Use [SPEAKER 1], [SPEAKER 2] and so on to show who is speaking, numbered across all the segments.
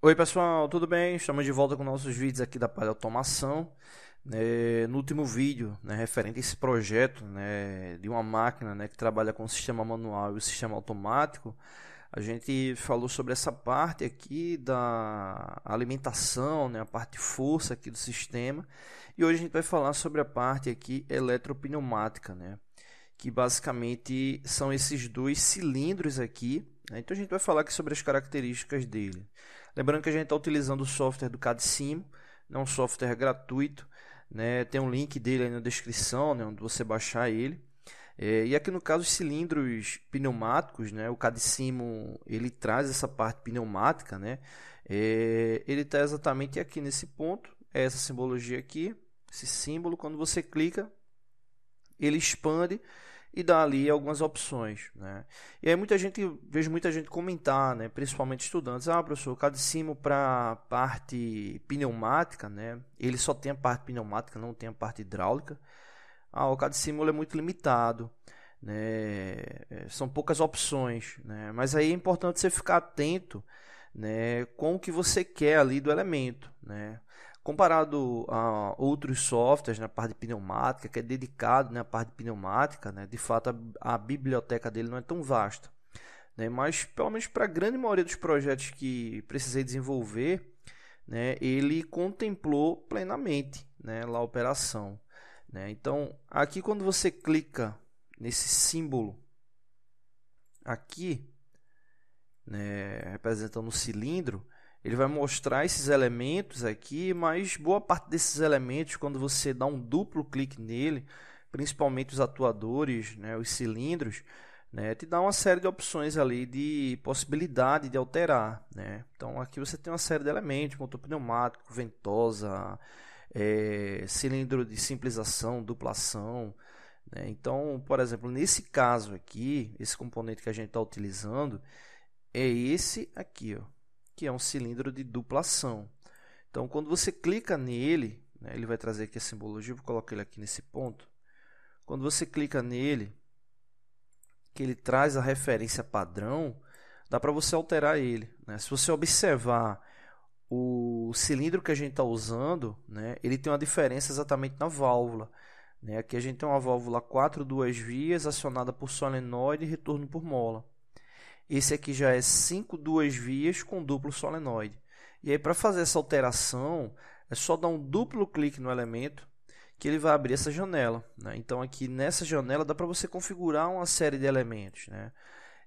[SPEAKER 1] Oi pessoal, tudo bem? Estamos de volta com nossos vídeos aqui da Palha Automação. No último vídeo, referente a esse projeto, de uma máquina, que trabalha com o sistema manual e o sistema automático, a gente falou sobre essa parte aqui da alimentação, a parte de força aqui do sistema. E hoje a gente vai falar sobre a parte aqui eletropneumática, que basicamente são esses dois cilindros aqui. Então a gente vai falar aqui sobre as características dele. Lembrando que a gente está utilizando o software do CADSIMO, é um software gratuito, tem um link dele aí na descrição, onde você baixar ele. E aqui no caso os cilindros pneumáticos, o CADSIMO ele traz essa parte pneumática, ele está exatamente aqui nesse ponto, é essa simbologia aqui, esse símbolo. Quando você clica, ele expande e dá ali algumas opções, E aí vejo muita gente comentar, principalmente estudantes, professor, o CADSIMO para parte pneumática, ele só tem a parte pneumática, não tem a parte hidráulica. O CADSIMO é muito limitado, são poucas opções, mas aí é importante você ficar atento, com o que você quer ali do elemento, Comparado a outros softwares na parte de pneumática, que é dedicado à parte de pneumática, de fato a biblioteca dele não é tão vasta. Mas, pelo menos para a grande maioria dos projetos que precisei desenvolver, ele contemplou plenamente lá a operação. Então, aqui quando você clica nesse símbolo aqui, representando o cilindro, ele vai mostrar esses elementos aqui, mas boa parte desses elementos, quando você dá um duplo clique nele, principalmente os atuadores, os cilindros, te dá uma série de opções ali de possibilidade de alterar. Então aqui você tem uma série de elementos, motor pneumático, ventosa, cilindro de simplização, duplação. Então, por exemplo, nesse caso aqui, esse componente que a gente está utilizando é esse aqui, que é um cilindro de duplação. Então, quando você clica nele, ele vai trazer aqui a simbologia, vou colocar ele aqui nesse ponto. Quando você clica nele, que ele traz a referência padrão, dá para você alterar ele. Se você observar o cilindro que a gente está usando, ele tem uma diferença exatamente na válvula. Aqui a gente tem uma válvula 4 duas vias, acionada por solenoide e retorno por mola. Esse aqui já é 5 duas vias com duplo solenoide. E aí, para fazer essa alteração, é só dar um duplo clique no elemento que ele vai abrir essa janela. Então, aqui nessa janela dá para você configurar uma série de elementos.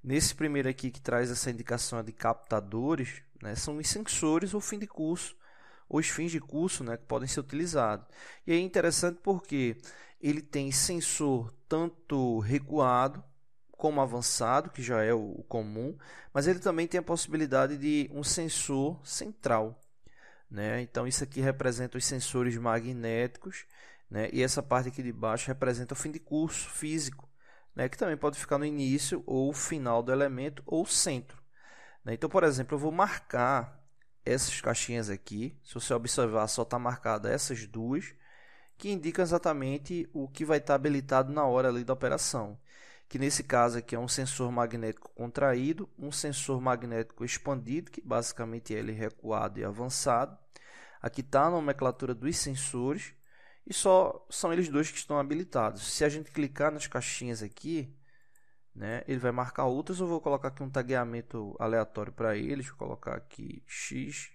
[SPEAKER 1] Nesse primeiro aqui que traz essa indicação de captadores, são os sensores ou fim de curso, ou os fins de curso que podem ser utilizados. E aí é interessante porque ele tem sensor tanto recuado como avançado, que já é o comum, mas ele também tem a possibilidade de um sensor central. Então, isso aqui representa os sensores magnéticos, e essa parte aqui de baixo representa o fim de curso físico, que também pode ficar no início ou final do elemento ou centro. Então, por exemplo, eu vou marcar essas caixinhas aqui. Se você observar, só está marcada essas duas, que indicam exatamente o que vai estar habilitado na hora ali da operação. Que nesse caso aqui é um sensor magnético contraído, um sensor magnético expandido, que basicamente é ele recuado e avançado. Aqui está a nomenclatura dos sensores e só são eles dois que estão habilitados. Se a gente clicar nas caixinhas aqui, ele vai marcar outras. Eu vou colocar aqui um tagueamento aleatório para eles. Vou colocar aqui X,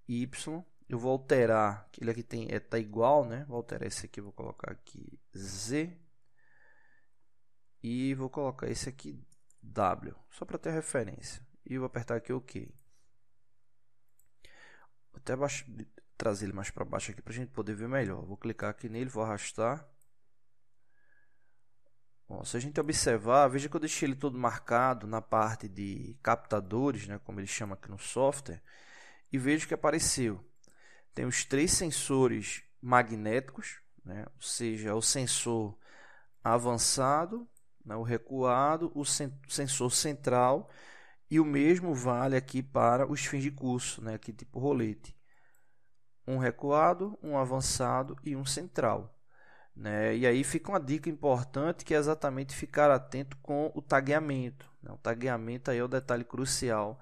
[SPEAKER 1] Y. Eu vou alterar, ele aqui está igual, vou alterar esse aqui, vou colocar aqui Z. E vou colocar esse aqui W, só para ter referência. E vou apertar aqui OK. Vou até trazer ele mais para baixo aqui para a gente poder ver melhor. Vou clicar aqui nele, vou arrastar. Bom, se a gente observar, veja que eu deixei ele todo marcado na parte de captadores, como ele chama aqui no software. E veja que apareceu. Tem os 3 sensores magnéticos, ou seja, o sensor avançado, o recuado, o sensor central, e o mesmo vale aqui para os fins de curso, aqui tipo rolete. Um recuado, um avançado e um central. E aí fica uma dica importante, que é exatamente ficar atento com o tagueamento. O tagueamento aí é o detalhe crucial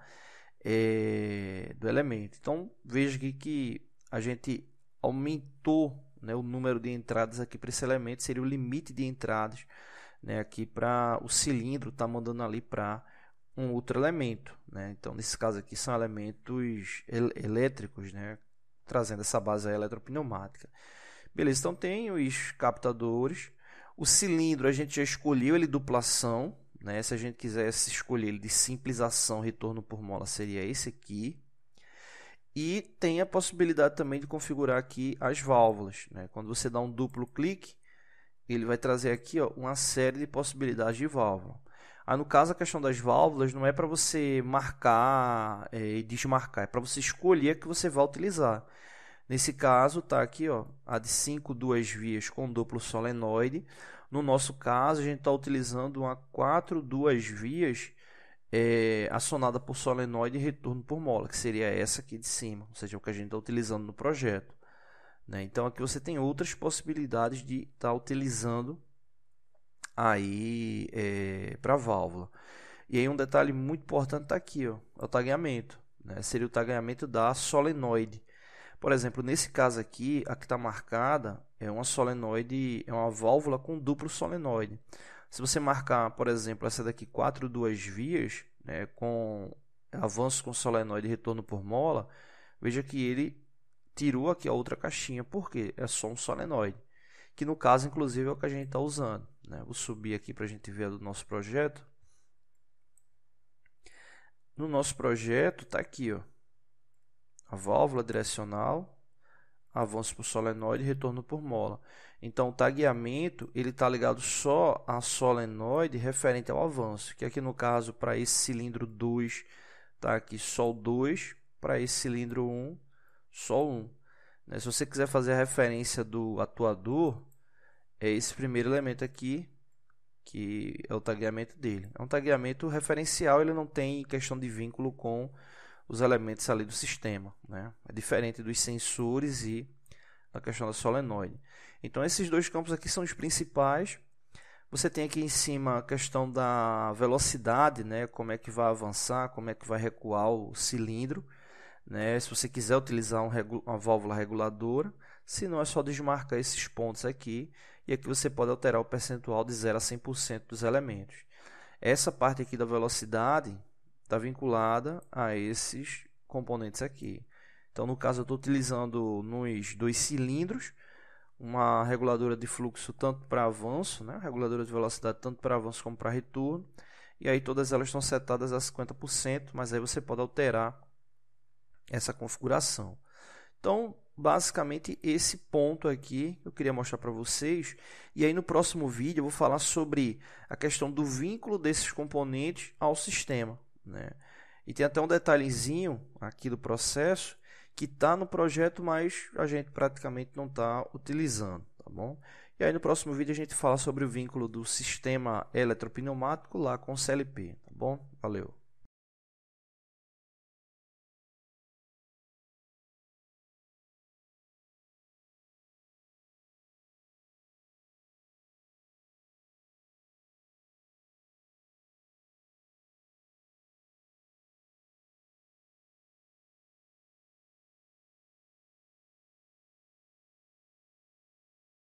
[SPEAKER 1] do elemento. Então, veja aqui que a gente aumentou, né, o número de entradas aqui para esse elemento, seria o limite de entradas, né, aqui para o cilindro está mandando ali para um outro elemento, né? Então, nesse caso aqui são elementos elétricos, né, trazendo essa base eletropneumática. Beleza, então tem os captadores. O cilindro a gente já escolheu ele duplação, né? Se a gente quisesse escolher ele de simples ação, retorno por mola, seria esse aqui. E tem a possibilidade também de configurar aqui as válvulas, né? Quando você dá um duplo clique, ele vai trazer aqui, ó, uma série de possibilidades de válvula. Aí, no caso, a questão das válvulas não é para você marcar e desmarcar, é para você escolher a que você vai utilizar. Nesse caso, tá aqui, ó, a de 5 duas vias com duplo solenoide. No nosso caso, a gente está utilizando uma 4 duas vias acionada por solenoide e retorno por mola, que seria essa aqui de cima, ou seja, o que a gente está utilizando no projeto, né? Então, aqui você tem outras possibilidades de estar utilizando aí para válvula. E aí um detalhe muito importante está aqui, ó, é o tagueamento, né? Seria o tagueamento da solenoide. Por exemplo, nesse caso aqui, a que está marcada é uma solenoide, é uma válvula com duplo solenoide. Se você marcar, por exemplo, essa daqui 4 duas vias, né, com avanço com solenoide e retorno por mola, veja que ele tirou aqui a outra caixinha, porque é só um solenoide, que no caso, inclusive, é o que a gente está usando, né? Vou subir aqui para a gente ver do nosso projeto. No nosso projeto está aqui, ó, a válvula direcional, avanço por solenoide e retorno por mola. Então, o tagueamento ele está ligado só à solenoide referente ao avanço, que aqui no caso, para esse cilindro 2, está aqui só o 2, para esse cilindro 1, só o 1. Né? Se você quiser fazer a referência do atuador, é esse primeiro elemento aqui, que é o tagueamento dele. É um tagueamento referencial, ele não tem questão de vínculo com os elementos ali do sistema, né? É diferente dos sensores e da questão da solenoide. Então, esses dois campos aqui são os principais. Você tem aqui em cima a questão da velocidade, né? Como é que vai avançar, como é que vai recuar o cilindro, né? Se você quiser utilizar uma válvula reguladora, se não, é só desmarcar esses pontos aqui, e aqui você pode alterar o percentual de 0 a 100% dos elementos. Essa parte aqui da velocidade está vinculada a esses componentes aqui. Então, no caso, eu estou utilizando nos dois cilindros uma reguladora de fluxo tanto para avanço, né? Reguladora de velocidade tanto para avanço como para retorno. E aí todas elas estão setadas a 50%, mas aí você pode alterar essa configuração. Então, basicamente, esse ponto aqui eu queria mostrar para vocês. E aí no próximo vídeo eu vou falar sobre a questão do vínculo desses componentes ao sistema, né? E tem até um detalhezinho aqui do processo que está no projeto, mas a gente praticamente não está utilizando, tá bom? E aí no próximo vídeo a gente fala sobre o vínculo do sistema eletropneumático lá com o CLP, tá bom? Valeu!